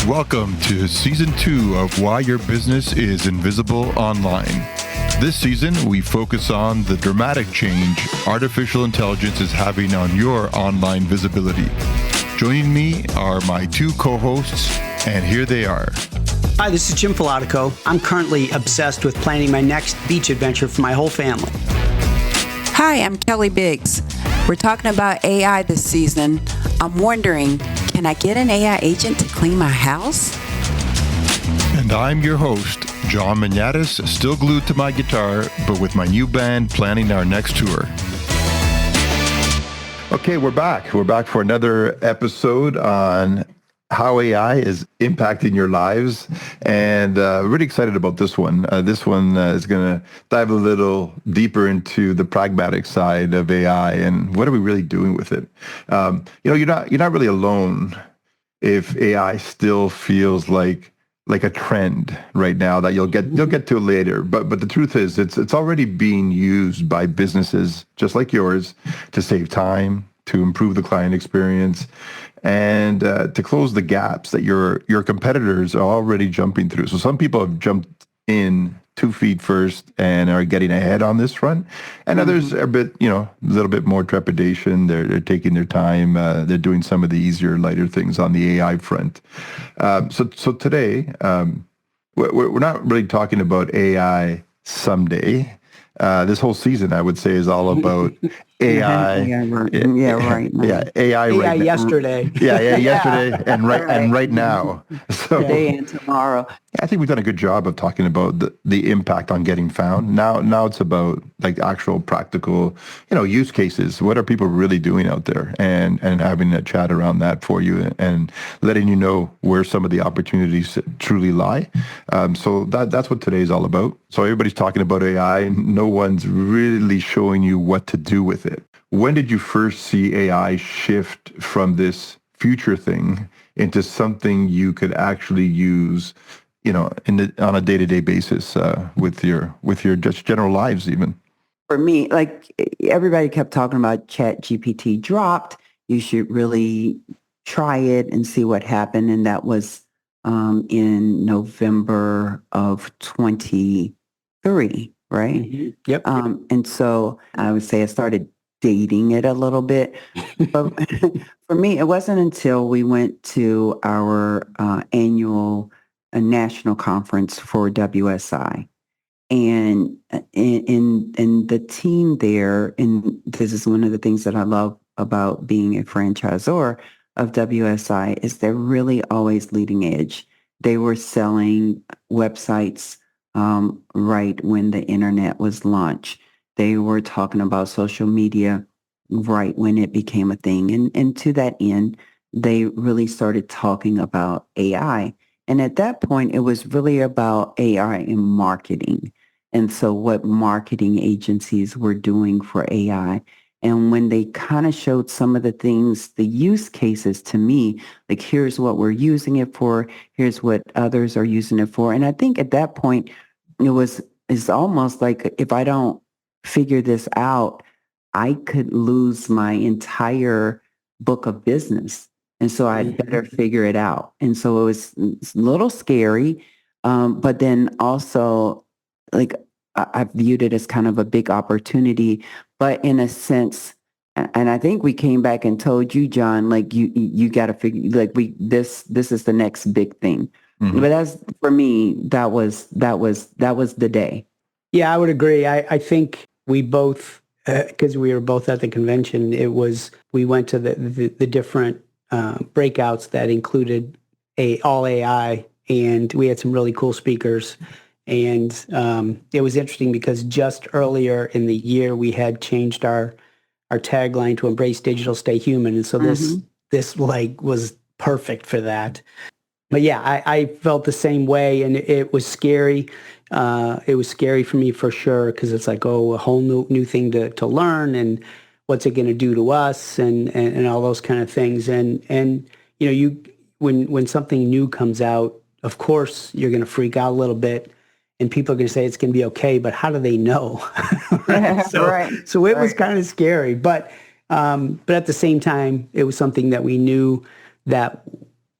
Welcome to Season 2 of Why Your Business is Invisible Online. This season, we focus on the dramatic change artificial intelligence is having on your online visibility. Joining me are my two co-hosts, and here they are. Hi, this is Jim Filatico. I'm currently obsessed with planning my next beach adventure for my whole family. Hi, I'm Kelly Biggs. We're talking about AI this season. I'm wondering, can I get an AI agent to clean my house? And I'm your host, John Manatis, still glued to my guitar, but with my new band planning our next tour. Okay, we're back. We're back for another episode on how AI is impacting your lives, and really excited about this one. This one is going to dive a little deeper into the pragmatic side of AI and what are we really doing with it. You're not really alone if AI still feels like a trend right now that you'll get to later. But the truth is, it's already being used by businesses just like yours to save time, to improve the client experience, and to close the gaps that your competitors are already jumping through. So some people have jumped in 2 feet first and are getting ahead on this front, and others are a little bit more trepidation. They're taking their time. They're doing some of the easier, lighter things on the AI front. So today, we're not really talking about AI someday. This whole season, I would say, is all about AI. AI right yesterday. Yesterday and right now. So today and tomorrow. I think we've done a good job of talking about the impact on getting found. Now it's about like actual practical, use cases. What are people really doing out there, and having a chat around that for you and letting you know where some of the opportunities truly lie. So that's what today's all about. So everybody's talking about AI. No one's really showing you what to do with it. When did you first see AI shift from this future thing into something you could actually use, on a day-to-day basis with your just general lives even? For me, like everybody kept talking about Chat GPT dropped. You should really try it and see what happened. And that was in November of 23, right? Mm-hmm. Yep. And so I would say I started dating it a little bit. But for me, it wasn't until we went to our annual national conference for WSI. And in the team there, and this is one of the things that I love about being a franchisor of WSI, is they're really always leading edge. They were selling websites right when the internet was launched. They were talking about social media right when it became a thing. And to that end, they really started talking about AI. And at that point, it was really about AI in marketing. And so what marketing agencies were doing for AI. And when they kind of showed some of the things, the use cases to me, like here's what we're using it for, here's what others are using it for. And I think at that point, it's almost like if I don't figure this out, I could lose my entire book of business. And so I'd better figure it out. And so it's a little scary, but then also like I viewed it as kind of a big opportunity, but in a sense, and I think we came back and told you, John, like you got to figure, like this is the next big thing. Mm-hmm. But that's, for me, that was the day. Yeah, I would agree. I think we both, because we were both at the convention, we went to the different breakouts that included all AI, and we had some really cool speakers. And it was interesting because just earlier in the year, we had changed our tagline to embrace digital, stay human. And so this was perfect for that. But yeah, I felt the same way, and it was scary. It was scary for me for sure, because it's like, a whole new thing to learn, and what's it going to do to us, and all those kind of things. And when something new comes out, of course you're going to freak out a little bit, and people are going to say it's going to be okay, but how do they know? Right? So it was kind of scary, but at the same time, it was something that we knew that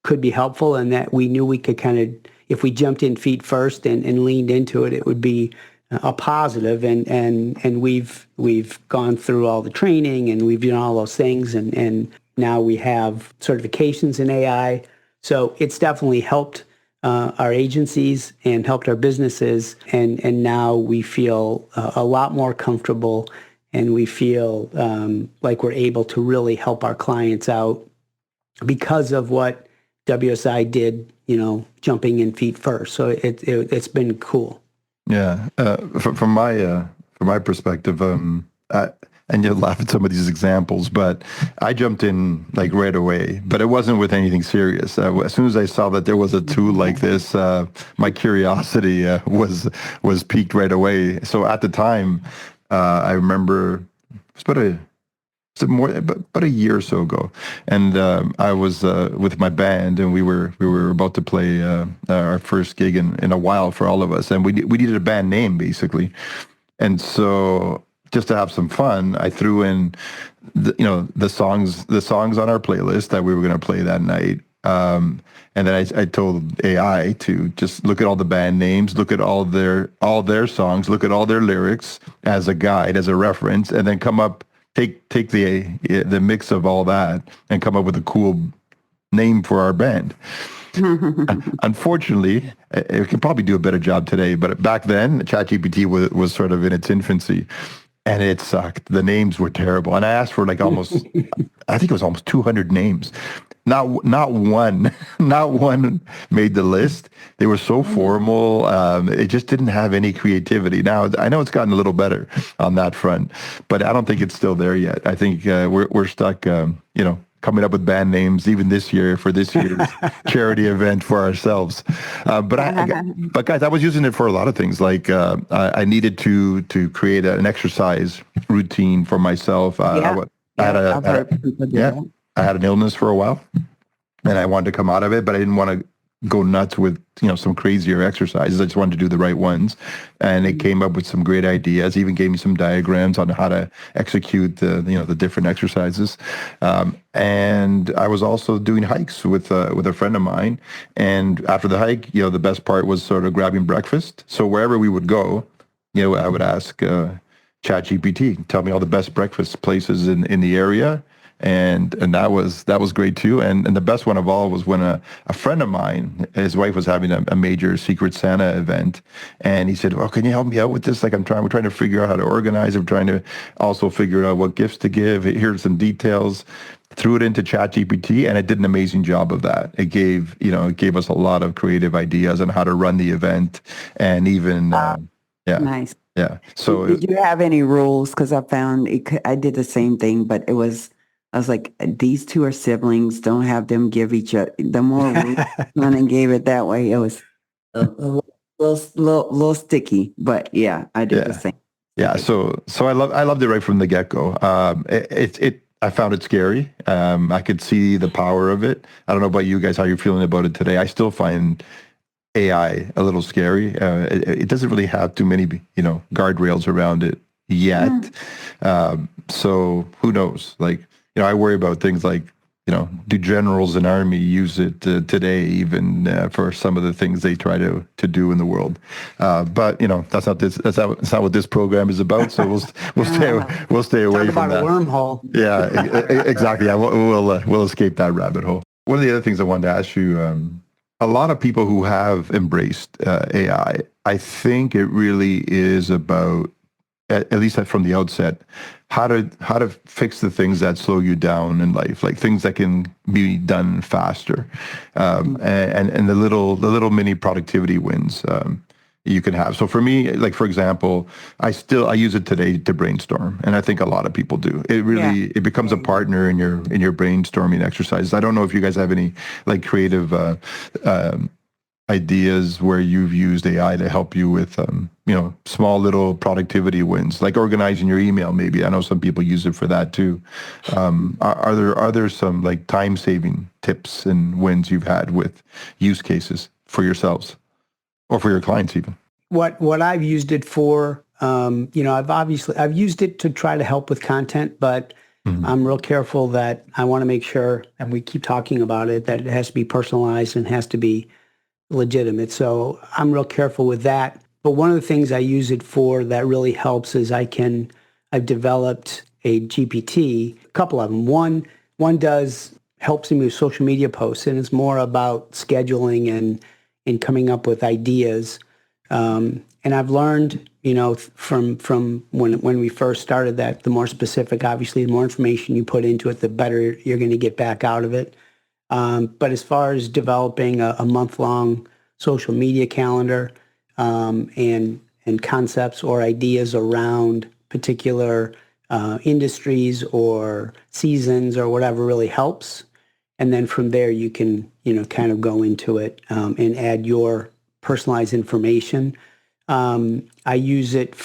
could be helpful, and that we knew we could kind of, if we jumped in feet first and leaned into it, it would be a positive. And we've gone through all the training, and we've done all those things, and now we have certifications in AI. So it's definitely helped our agencies and helped our businesses, and now we feel a lot more comfortable, and we feel like we're able to really help our clients out because of what WSI did, jumping in feet first. So it's been cool. Yeah, from my perspective, and you'll laugh at some of these examples, but I jumped in like right away, but it wasn't with anything serious. As soon as I saw that there was a tool like this, my curiosity was piqued right away. So at the time, I remember it was about a year or so ago, and I was with my band, and we were about to play our first gig in a while for all of us, and we needed a band name basically, and so just to have some fun, I threw in the songs on our playlist that we were going to play that night. And then I told AI to just look at all the band names, look at all their songs, look at all their lyrics as a guide, as a reference, and then take the mix of all that and come up with a cool name for our band. Unfortunately, it could probably do a better job today, but back then, ChatGPT was sort of in its infancy. And it sucked. The names were terrible. And I asked for like almost, I think it was almost 200 names. Not one made the list. They were so formal. It just didn't have any creativity. Now, I know it's gotten a little better on that front, but I don't think it's still there yet. I think we're stuck, coming up with band names even this year for this year's charity event for ourselves. But guys, I was using it for a lot of things. Like I needed to create an exercise routine for myself. I had an illness for a while, and I wanted to come out of it, but I didn't want to go nuts with some crazier exercises. I just wanted to do the right ones, and it came up with some great ideas. Even gave me some diagrams on how to execute the different exercises. And I was also doing hikes with a friend of mine. And after the hike, the best part was sort of grabbing breakfast. So wherever we would go, I would ask ChatGPT, tell me all the best breakfast places in the area. And that was great too. And the best one of all was when a friend of mine, his wife was having a major Secret Santa event, and he said, "Well, can you help me out with this? Like we're trying to figure out how to organize. I'm trying to also figure out what gifts to give. Here's some details." Threw it into ChatGPT, and it did an amazing job of that. It gave us a lot of creative ideas on how to run the event, and even nice. Yeah. So did you have any rules? Because I found I did the same thing, but I was like, these two are siblings. Don't have them give each other the more rules. And gave it that way. It was a little sticky, but yeah, I did the same. Yeah. So I loved it right from the get go. I found it scary. I could see the power of it. I don't know about you guys, how you're feeling about it today. I still find AI a little scary. It doesn't really have too many, guardrails around it yet. So who knows? Like, I worry about things like, do generals and army use it today, even for some of the things they try to do in the world? But that's not what this program is about. So we'll stay away from that. Talk about a wormhole. Yeah, exactly. Yeah, we'll escape that rabbit hole. One of the other things I wanted to ask you, a lot of people who have embraced AI, I think it really is about, at least from the outset, how to fix the things that slow you down in life, like things that can be done faster, and the little mini productivity wins you can have. So for me, like for example, I use it today to brainstorm, and I think a lot of people do. It really it becomes a partner in your brainstorming exercises. I don't know if you guys have any like creative ideas where you've used AI to help you with, small little productivity wins, like organizing your email. Maybe I know some people use it for that too. Are there some like time saving tips and wins you've had with use cases for yourselves or for your clients even? What I've used it for, I've used it to try to help with content, but Mhm. I'm real careful that I want to make sure, and we keep talking about it, that it has to be personalized and has to be legitimate. So I'm real careful with that. But one of the things I use it for that really helps is I've developed a GPT, a couple of them. One helps me with social media posts, and it's more about scheduling and coming up with ideas. And I've learned, from when we first started that the more specific, obviously, the more information you put into it, the better you're going to get back out of it. But as far as developing a month-long social media calendar and concepts or ideas around particular industries or seasons or whatever really helps. And then from there, you can, kind of go into it and add your personalized information. I use it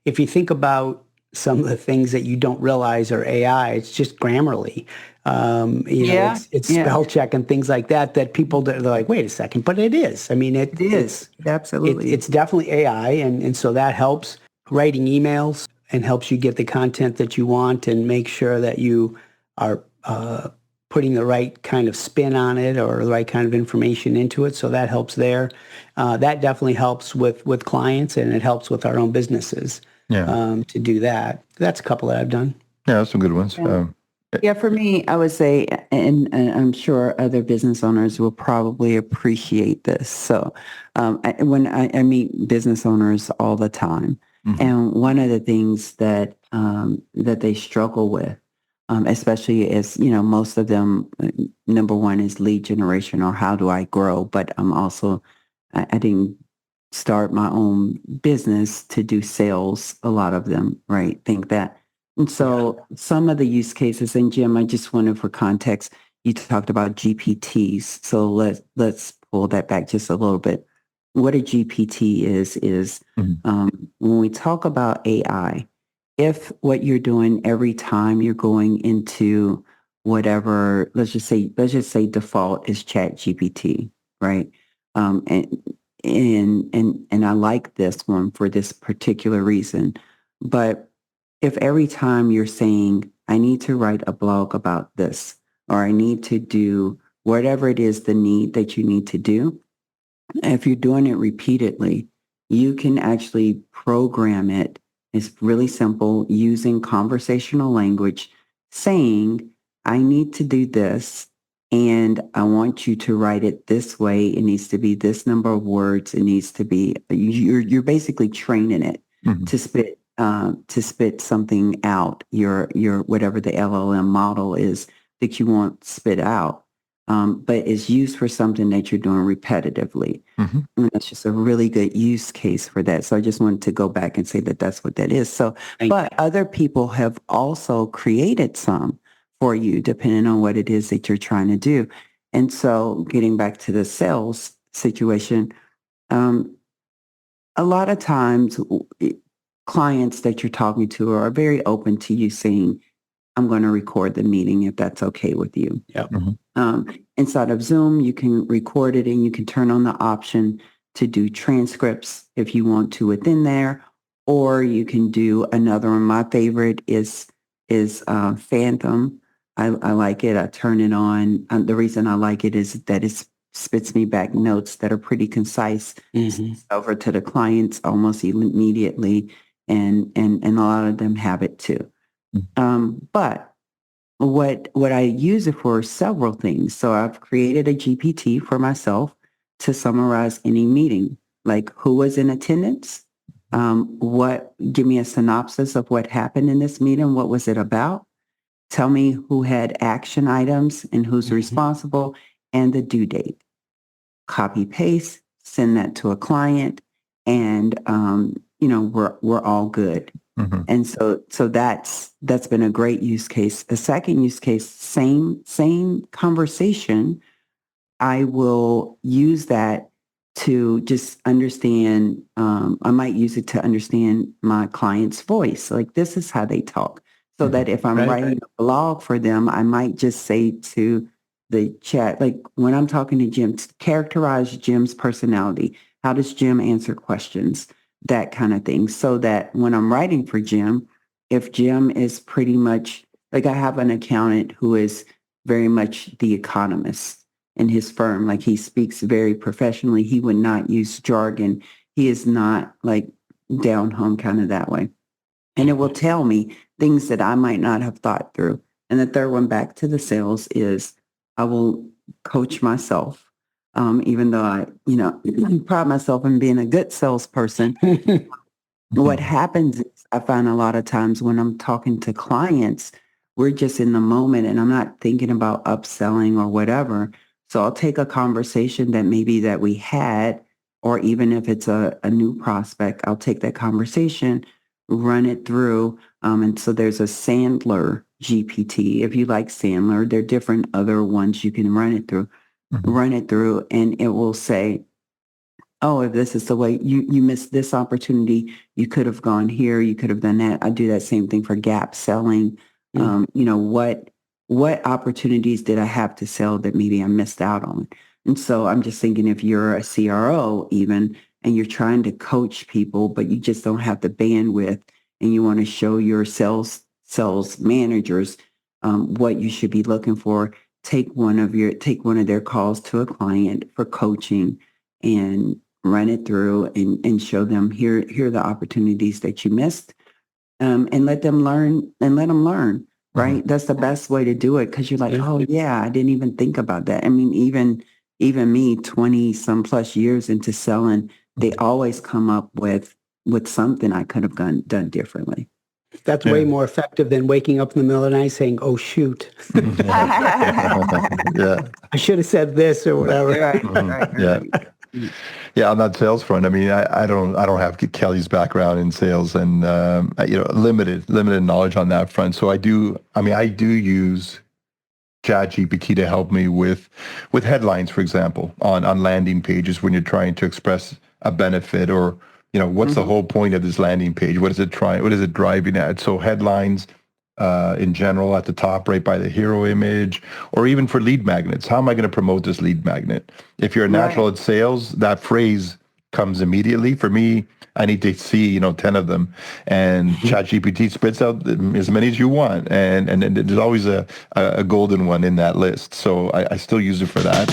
if you think about some of the things that you don't realize are AI, it's just Grammarly. Yeah, It's yeah, spell check and things like that people, they're like, wait a second, but it is. it is. It absolutely It's definitely AI. And so that helps writing emails and helps you get the content that you want and make sure that you are putting the right kind of spin on it or the right kind of information into it. So that helps there. That definitely helps with clients, and it helps with our own businesses Yeah. to do that. That's a couple that I've done. Yeah, that's some good ones. Yeah. Yeah, for me, I would say, and I'm sure other business owners will probably appreciate this. So when I meet business owners all the time, Mhm. and one of the things that that they struggle with, especially as, most of them, number one is lead generation or how do I grow? But I'm also, I didn't start my own business to do sales. A lot of them, right, think that. And so some of the use cases, and Jim, I just wanted for context, you talked about GPTs. So let's pull that back just a little bit. What a GPT is Mhm. when we talk about AI, if what you're doing every time you're going into whatever, let's just say default is Chat GPT, right? Um, and and I like this one for this particular reason, but if every time you're saying, I need to write a blog about this, or I need to do whatever it is, the need that you need to do, if you're doing it repeatedly, you can actually program it. It's really simple using conversational language, saying, I need to do this and I want you to write it this way. It needs to be this number of words. It needs to be, you're basically training it Mhm. to spit something out, your whatever the LLM model is that you want spit out. But it's used for something that you're doing repetitively. Mhm. And that's just a really good use case for that. So I just wanted to go back and say that that's what that is. So, but other people have also created some for you, depending on what it is that you're trying to do. And so getting back to the sales situation, um, a lot of times clients that you're talking to are very open to you saying, I'm going to record the meeting if that's okay with you. Yep. Mhm. Inside of Zoom, you can record it and you can turn on the option to do transcripts if you want to within there, or you can do another one. My favorite is Phantom. I like it. I turn it on. The reason I like it is that it spits me back notes that are pretty concise over to the clients almost immediately, and a lot of them have it too. But what I use it for is several things. So I've created a GPT for myself to summarize any meeting, like who was in attendance, give me a synopsis of what happened in this meeting, what was it about, tell me who had action items and who's responsible, and the due date. Copy paste, send that to a client, and we're all good. Mhm. And so that's been a great use case. The second use case, same conversation. I will use that to just understand. I might use it to understand my client's voice. Like this is how they talk. So that if I'm writing a blog for them, I might just say to the chat, like when I'm talking to Jim, characterize Jim's personality. How does Jim answer questions? That kind of thing. So that when I'm writing for Jim, if Jim is pretty much, like I have an accountant who is very much the economist in his firm. Like he speaks very professionally. He would not use jargon. He is not like down home kind of that way. And it will tell me things that I might not have thought through. And the third one, back to the sales, is I will coach myself. Even though I, pride myself in being a good salesperson, what happens is I find a lot of times when I'm talking to clients, we're just in the moment and I'm not thinking about upselling or whatever. So I'll take a conversation that maybe that we had, or even if it's a new prospect, I'll take that conversation, run it through. And so there's a Sandler GPT. If you like Sandler, there are different other ones you can run it through, and it will say, oh, if this is the way you missed this opportunity, you could have gone here, you could have done that. I do that same thing for gap selling. What opportunities did I have to sell that maybe I missed out on? And so I'm just thinking, if you're a CRO even, and you're trying to coach people, but you just don't have the bandwidth, and you want to show your sales managers what you should be looking for, take one of their calls to a client for coaching and run it through and show them here are the opportunities that you missed, and let them learn. Right. Mm-hmm. That's the best way to do it. Cause you're like, oh yeah, I didn't even think about that. I mean, even me 20 some plus years into selling, they always come up with something I could have done differently. That's way more effective than waking up in the middle of the night saying, oh, shoot. Yeah. I should have said this or whatever. Right. Yeah, on that sales front, I mean, I don't have Kelly's background in sales and limited knowledge on that front. So I do use ChatGPT to help me with headlines, for example, on landing pages when you're trying to express a benefit, or what's the whole point of this landing page? What is it driving at? So headlines in general at the top, right by the hero image, or even for lead magnets. How am I going to promote this lead magnet? If you're a natural at sales, that phrase comes immediately. For me, I need to see 10 of them, and ChatGPT spits out as many as you want, and there's always a golden one in that list. So I still use it for that.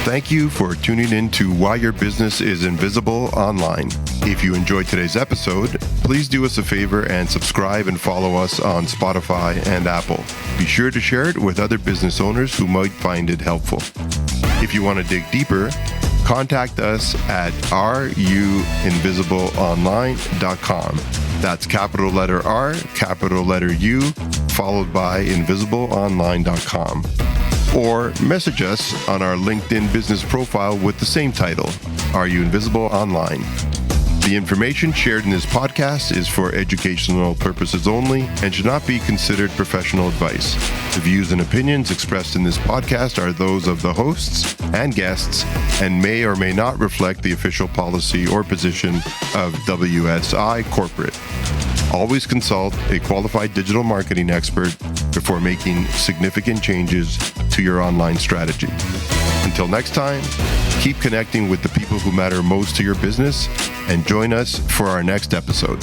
Thank you for tuning in to Why Your Business is Invisible Online. If you enjoyed today's episode, please do us a favor and subscribe and follow us on Spotify and Apple. Be sure to share it with other business owners who might find it helpful. If you want to dig deeper, contact us at ruinvisibleonline.com. That's capital letter R, capital letter U, followed by invisibleonline.com. Or message us on our LinkedIn business profile with the same title, Are You Invisible Online? The information shared in this podcast is for educational purposes only and should not be considered professional advice. The views and opinions expressed in this podcast are those of the hosts and guests and may or may not reflect the official policy or position of WSI Corporate. Always consult a qualified digital marketing expert before making significant changes to your online strategy. Until next time, keep connecting with the people who matter most to your business and join us for our next episode.